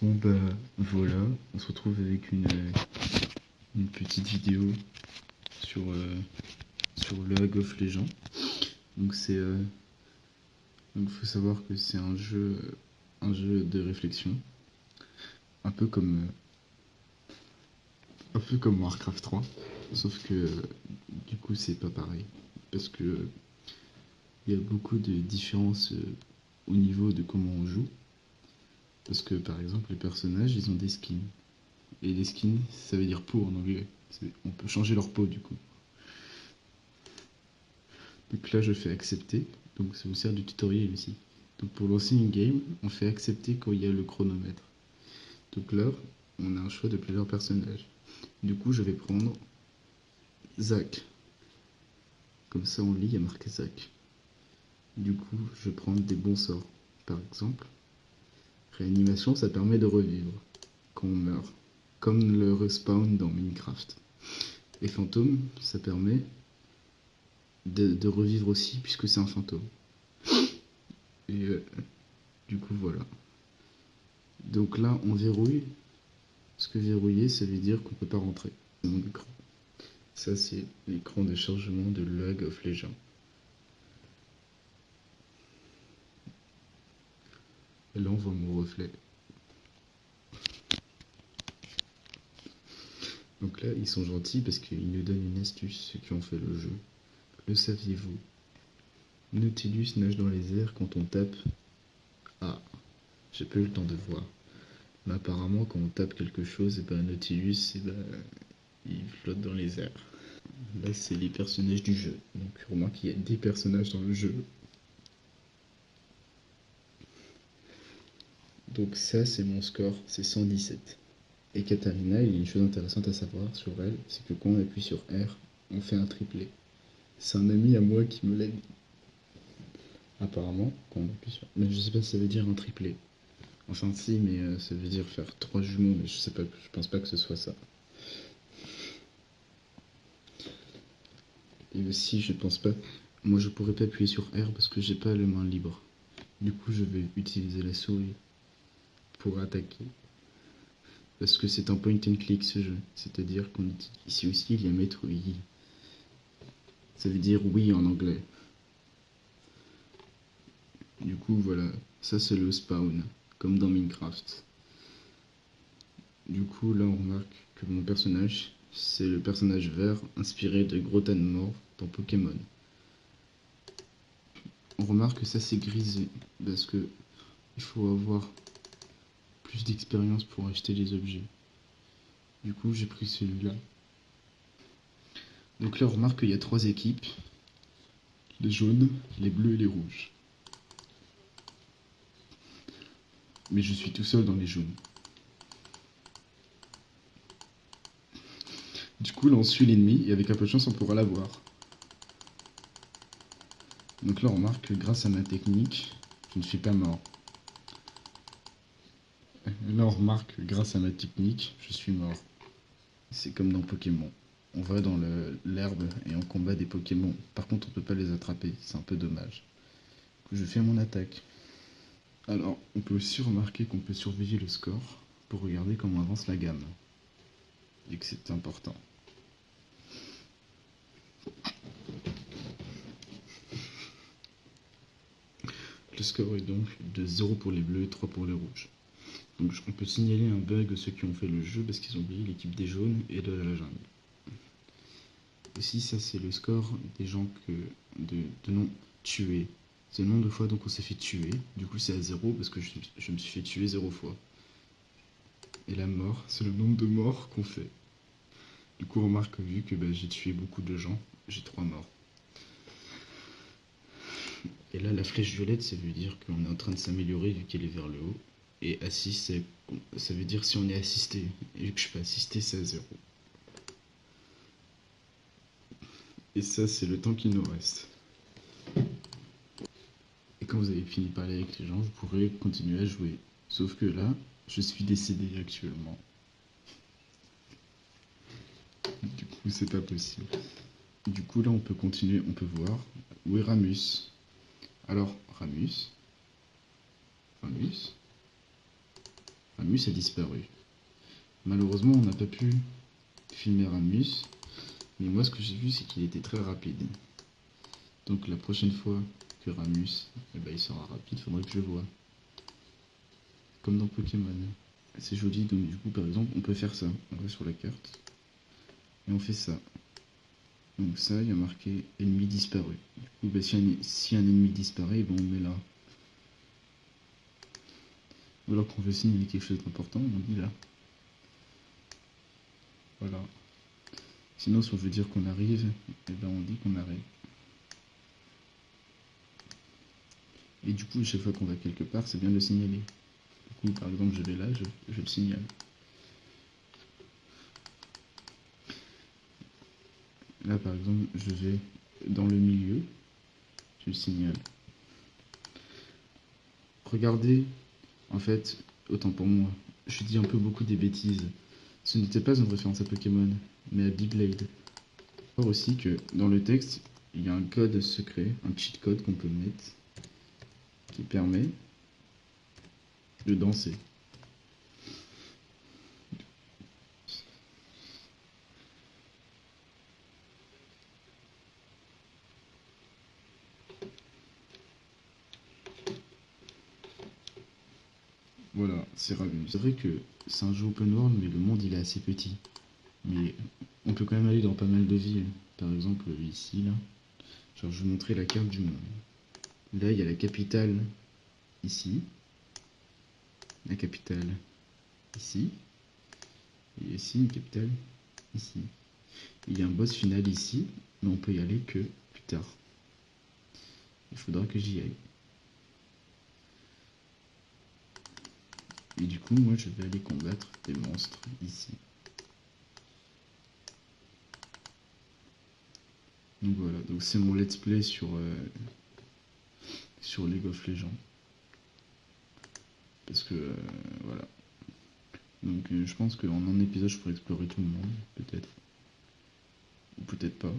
Bon bah voilà, on se retrouve avec une petite vidéo sur, sur le League of Legends. Donc donc faut savoir que c'est un jeu de réflexion, un peu comme Warcraft 3, sauf que du coup c'est pas pareil parce que il y a beaucoup de différences au niveau de comment on joue. Parce que par exemple les personnages ils ont des skins. Et les skins ça veut dire peau en anglais. On peut changer leur peau du coup. Donc là je fais accepter. Donc ça vous sert du tutoriel aussi. Donc pour lancer une game, on fait accepter quand il y a le chronomètre. Donc là, on a un choix de plusieurs personnages. Du coup je vais prendre Zac. Comme ça on lit, il y a marqué Zac. Du coup je vais prendre des bons sorts. Par exemple, réanimation ça permet de revivre quand on meurt. Comme le respawn dans Minecraft. Et fantôme, ça permet de revivre aussi puisque c'est un fantôme. Et du coup voilà. Donc là on verrouille. Parce que verrouiller ça veut dire qu'on peut pas rentrer dans l'écran. Ça c'est l'écran de chargement de League of Legends. Et là on voit mon reflet. Donc là ils sont gentils parce qu'ils nous donnent une astuce, ceux qui ont fait le jeu. Le saviez-vous? Nautilus nage dans les airs quand on tape. Ah, j'ai pas eu le temps de voir. Mais apparemment quand on tape quelque chose, et ben Nautilus, il flotte dans les airs. Là c'est les personnages du jeu. Donc remarque qu'il y a des personnages dans le jeu. Donc ça c'est mon score, c'est 117. Et Katarina, il y a une chose intéressante à savoir sur elle, c'est que quand on appuie sur R, on fait un triplé. C'est un ami à moi qui me l'a dit. Apparemment, quand on appuie sur... Mais je sais pas si ça veut dire un triplé. Enfin si, mais ça veut dire faire 3 jumeaux, mais je sais pas, je pense pas que ce soit ça. Et aussi, je pense pas... Moi je pourrais pas appuyer sur R parce que j'ai pas les mains libres. Du coup, je vais utiliser la souris pour attaquer. Parce que c'est un point and click ce jeu. C'est-à-dire qu'on utilise ici aussi il y a mettre oui. Ça veut dire oui en anglais. Du coup voilà, ça c'est le spawn, comme dans Minecraft. Du coup là on remarque que mon personnage, c'est le personnage vert inspiré de Grotanmore dans Pokémon. On remarque que ça c'est grisé, parce que il faut avoir plus d'expérience pour acheter les objets. Du coup j'ai pris celui-là. Donc là on remarque qu'il y a 3 équipes, les jaunes, les bleus et les rouges. Mais je suis tout seul dans les jaunes. Du coup là on suit l'ennemi et avec un peu de chance on pourra l'avoir. Donc là on remarque que grâce à ma technique, je ne suis pas mort. Là on remarque que grâce à ma technique, je suis mort. C'est comme dans Pokémon. On va dans l'herbe et on combat des Pokémon. Par contre on peut pas les attraper, c'est un peu dommage. Du coup je fais mon attaque. Alors on peut aussi remarquer qu'on peut surveiller le score pour regarder comment avance la gamme. Et que c'est important. Le score est donc de 0 pour les bleus et 3 pour les rouges. Donc on peut signaler un bug à ceux qui ont fait le jeu parce qu'ils ont oublié l'équipe des jaunes et de la jungle. Aussi ça c'est le score des gens de noms tués. C'est le nombre de fois donc on s'est fait tuer. Du coup c'est à 0 parce que je me suis fait tuer 0 fois. Et la mort, c'est le nombre de morts qu'on fait. Du coup on remarque vu que j'ai tué beaucoup de gens, j'ai 3 morts. Et là la flèche violette ça veut dire qu'on est en train de s'améliorer vu qu'elle est vers le haut. Et assist ça veut dire si on est assisté. Et vu que je peux assister c'est à 0. Et ça c'est le temps qu'il nous reste. Et quand vous avez fini de parler avec les gens, vous pourrez continuer à jouer. Sauf que là, je suis décédé actuellement. Du coup, c'est pas possible. Du coup, là, on peut continuer, on peut voir. Où est Ramus? Alors, Ramus. Ramus a disparu. Malheureusement, on n'a pas pu filmer Ramus, mais moi ce que j'ai vu c'est qu'il était très rapide. Donc la prochaine fois que Ramus il sera rapide, faudrait que je le voie. Comme dans Pokémon. C'est joli, donc du coup par exemple on peut faire ça. On va sur la carte et on fait ça. Donc ça, il y a marqué ennemi disparu. Du coup, si un ennemi disparaît, on le met là. Ou alors qu'on veut signaler quelque chose d'important, on dit là. Voilà. Sinon, si on veut dire qu'on arrive, on dit qu'on arrive. Et du coup, chaque fois qu'on va quelque part, c'est bien de le signaler. Du coup, par exemple, je vais là, je le signale. Là, par exemple, je vais dans le milieu, je le signale. Regardez, en fait, autant pour moi, je dis un peu beaucoup des bêtises. Ce n'était pas une référence à Pokémon, mais à Beyblade. Voir aussi que dans le texte, il y a un code secret, un cheat code qu'on peut mettre, qui permet de danser. Voilà, c'est vrai que c'est un jeu open world, mais le monde il est assez petit. Mais on peut quand même aller dans pas mal de villes. Par exemple, ici, là. Genre, je vais vous montrer la carte du monde. Là, il y a la capitale, ici. La capitale, ici. Et ici, une capitale, ici. Il y a un boss final ici, mais on peut y aller que plus tard. Il faudra que j'y aille. Et du coup, moi, je vais aller combattre des monstres ici. Donc voilà, donc c'est mon let's play sur League of Legends. Parce que, voilà. Donc je pense qu'en un épisode, je pourrais explorer tout le monde, peut-être. Ou peut-être pas.